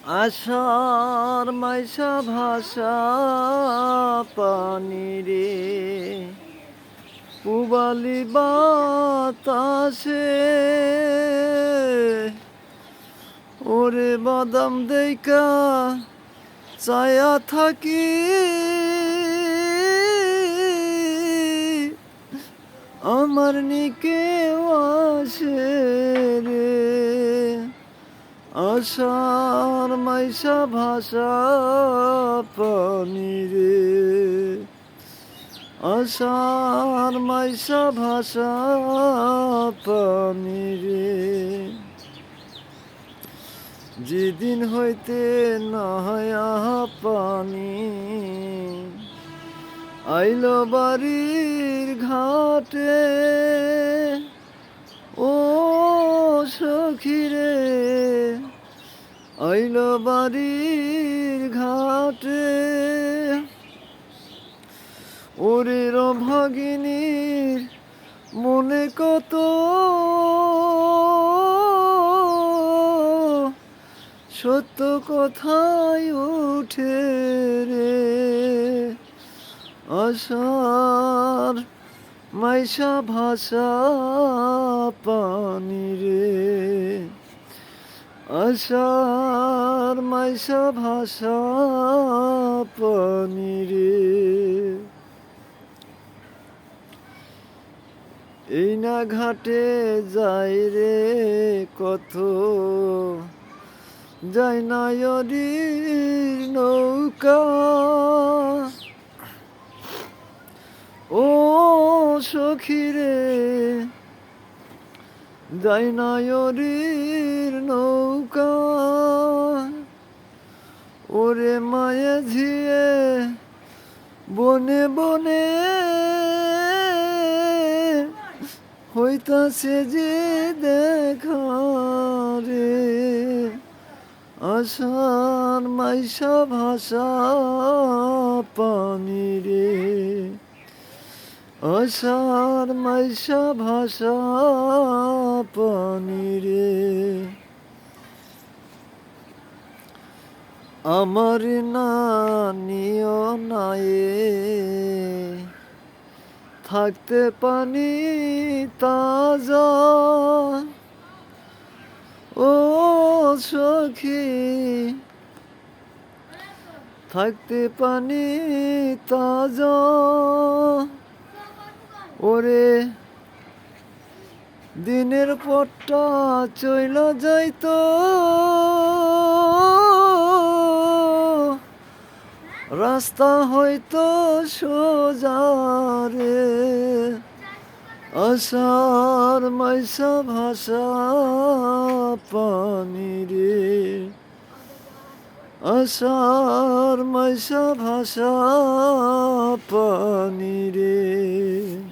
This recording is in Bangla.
আষাঢ় মাইশা ভাষা পানি রে পুবালি বাতাসে ওরে বাদাম দেইকা চায়া থাকি আমার নিকে আসে রে আষাঢ় মাইশা ভাষা পানি রে আষাঢ় মাইশা ভাষা পানি রে যেদিন হইতে নাহায়া পানি আইল বাড়ির ঘাটে ও সখিরে আইল বাড়ির ঘাটে ওরে ভাগিনীর মনে কত সত্য কথাই উঠে রে আষাঢ় মাইশা ভাষা পানি রে আষাঢ় মাইশা ভাষা পানি রে এই না ঘাটে যাই রে কত যাই না নদীর নৌকা ও সখিরে যাই না নদীর নৌকা ওরে মায়ে ঝিয়ে বনে বনে হইতাছে যে দেখা রে আষাঢ় মাইশা ভাষা পানি রে আষাঢ় মাইশা ভাষা পানি রে আমার নানিও নায়ে থাকতে পানি তাজা ও সখী থাকতে পানি তাজা ওরে দিনের পরটা চইল যাইতো রাস্তা হয়তো সোজা রে আষাঢ় মাইশা ভাষা পানি রে আষাঢ় মাইশা ভাষা পানি রে।